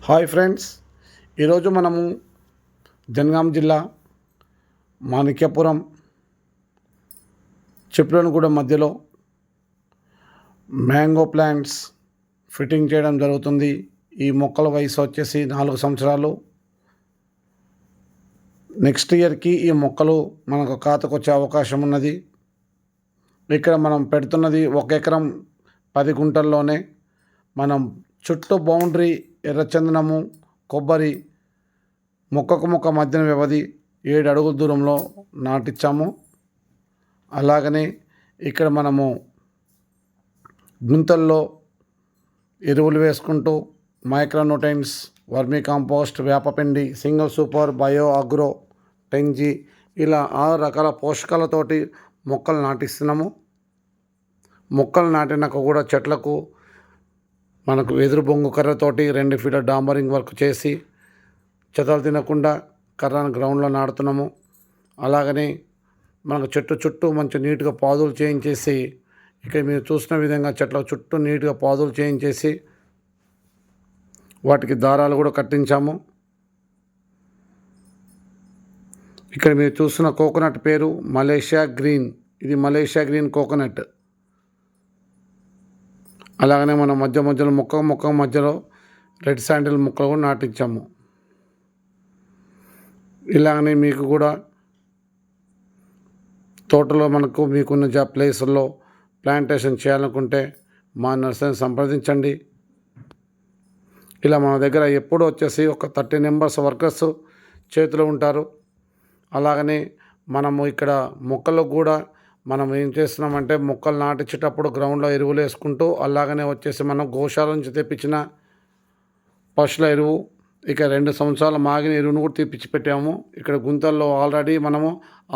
Hi friends, ఈరోజు మనము జనగాం జిల్లా మాణిక్యపురం చిప్లన్గూడ మధ్యలో మ్యాంగో ప్లాంట్స్ ఫిట్టింగ్ చేయడం జరుగుతుంది. ఈ మొక్కల వయసు వచ్చేసి 4 సంవత్సరాలు. నెక్స్ట్ ఇయర్కి ఈ మొక్కలు మనకు ఖాతకొచ్చే అవకాశం ఉన్నది. ఇక్కడ మనం పెడుతున్నది 1 ఎకరం 10 గుంటల్లోనే. మనం చుట్టూ బౌండరీ ఎర్రచందనము, కొబ్బరి మొక్కకు మొక్క మధ్యన వ్యవధి 7 అడుగుల దూరంలో నాటించాము. అలాగనే ఇక్కడ మనము గుంతల్లో ఎరువులు వేసుకుంటూ మైక్రోన్యూట్రియన్స్, వర్మీ కాంపోస్ట్, వేపపిండి, సింగిల్ సూపర్, బయో అగ్రో, టెంజీ ఇలా 6 రకాల పోషకాలతోటి మొక్కలు నాటిస్తున్నాము. మొక్కలు నాటినాక కూడా చెట్లకు మనకు వెదురు బొంగు కర్రతోటి 2 ఫీట్ల డాంబరింగ్ వర్క్ చేసి చెదలు తినకుండా కర్రను గ్రౌండ్లో నాటుతున్నాము. అలాగనే మనకు చెట్టు చుట్టూ మంచి నీట్గా పాదులు చేయించేసి, ఇక్కడ మీరు చూసిన విధంగా చెట్ల చుట్టూ నీట్గా పాదులు చేయించేసి వాటికి దారాలు కూడా కట్టించాము. ఇక్కడ మీరు చూస్తున్న కోకోనట్ పేరు మలేషియా గ్రీన్. ఇది మలేషియా గ్రీన్ కోకోనట్. అలాగనే మనం మధ్యలో మొక్క మధ్యలో రెడ్ శాండిల్ మొక్కలు కూడా నాటించాము. ఇలాగనే మీకు కూడా తోటలో మీకున్న ప్లేసుల్లో ప్లాంటేషన్ చేయాలనుకుంటే మా నర్సరీని సంప్రదించండి. ఇలా మన దగ్గర ఎప్పుడు వచ్చేసి ఒక 30 మెంబర్స్ వర్కర్స్ చేతిలో ఉంటారు. అలాగనే మనము ఇక్కడ మొక్కలకు కూడా మనం ఏం చేస్తున్నామంటే మొక్కలు నాటించేటప్పుడు గ్రౌండ్లో ఎరువులు వేసుకుంటూ, అలాగనే వచ్చేసి మనం గోశాల నుంచి తెప్పించిన పశువుల ఎరువు, ఇక 2 సంవత్సరాల మాగిన ఎరువును కూడా తెప్పించి పెట్టాము. ఇక్కడ గుంతల్లో ఆల్రెడీ మనము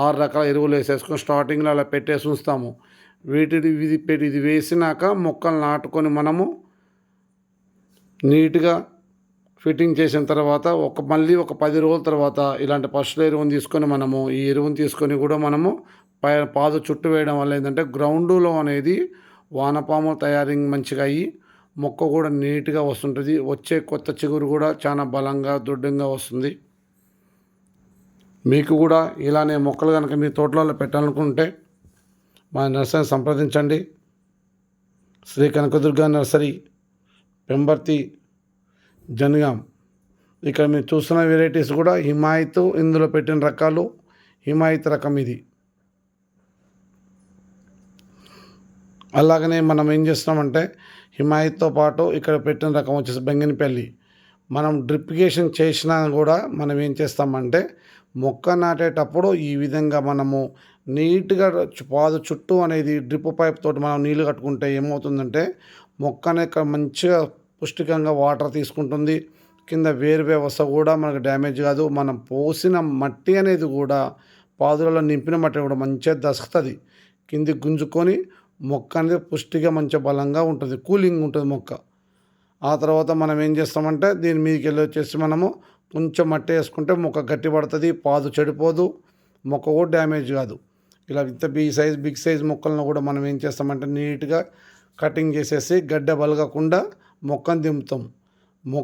6 రకాల ఎరువులు వేసేసుకొని స్టార్టింగ్లో అలా పెట్టేసి ఉంచుతాము. ఇది వేసినాక మొక్కలు నాటుకొని మనము నీట్గా ఫిట్టింగ్ చేసిన తర్వాత మళ్ళీ ఒక 10 రోజుల తర్వాత ఇలాంటి పశువుల ఎరువును తీసుకొని ఈ ఎరువును తీసుకొని కూడా మనము పాదు చుట్టూ వేయడం వల్ల ఏంటంటే గ్రౌండ్లో అనేది వానపాములు తయారీ మంచిగా అయ్యి మొక్క కూడా నీట్గా వస్తుంటుంది. వచ్చే కొత్త చిగురు కూడా చాలా బలంగా దృఢంగా వస్తుంది. మీకు కూడా ఇలానే మొక్కలు కనుక మీ తోటలలో పెట్టాలనుకుంటే మా నర్సరీని సంప్రదించండి. శ్రీ కనకదుర్గ నర్సరీ, పెంబర్తి, జనగాం. ఇక్కడ మీరు చూస్తున్న వెరైటీస్ కూడా హిమాయత్, ఇందులో పెట్టిన రకాలు హిమాయత్ రకం ఇది. అలాగనే మనం ఏం చేస్తున్నామంటే హిమాయత్తో పాటు ఇక్కడ పెట్టిన రకం వచ్చేసి బెంగనపల్లి. మనం డ్రిప్లికేషన్ చేసినా కూడా మనం ఏం చేస్తామంటే మొక్క నాటేటప్పుడు ఈ విధంగా మనము నీట్గా పాదు చుట్టూ అనేది డ్రిప్ పైప్ తోటి మనం నీళ్ళు కట్టుకుంటే ఏమవుతుందంటే మొక్క అనేది మంచిగా పుష్టికంగా వాటర్ తీసుకుంటుంది. కింద వేరు వ్యవస్థ కూడా మనకు డ్యామేజ్ కాదు. మనం పోసిన మట్టి అనేది కూడా పాదులలో నింపిన మట్టి కూడా మంచిగా దసుకుతుంది. కిందికి గుంజుకొని మొక్క అనేది పుష్టిగా మంచిగా బలంగా ఉంటుంది, కూలింగ్ ఉంటుంది మొక్క. ఆ తర్వాత మనం ఏం చేస్తామంటే దీని మీదకి వెళ్ళి వచ్చేసి మనము కొంచెం మట్టి వేసుకుంటే మొక్క గట్టి పడుతుంది, పాదు చెడిపోదు, మొక్క కూడా డ్యామేజ్ కాదు. ఇలా బిగ్ సైజ్ మొక్కలను కూడా మనం ఏం చేస్తామంటే నీట్గా కటింగ్ చేసేసి గడ్డ బలగకుండా మొక్కను దింపుతాం.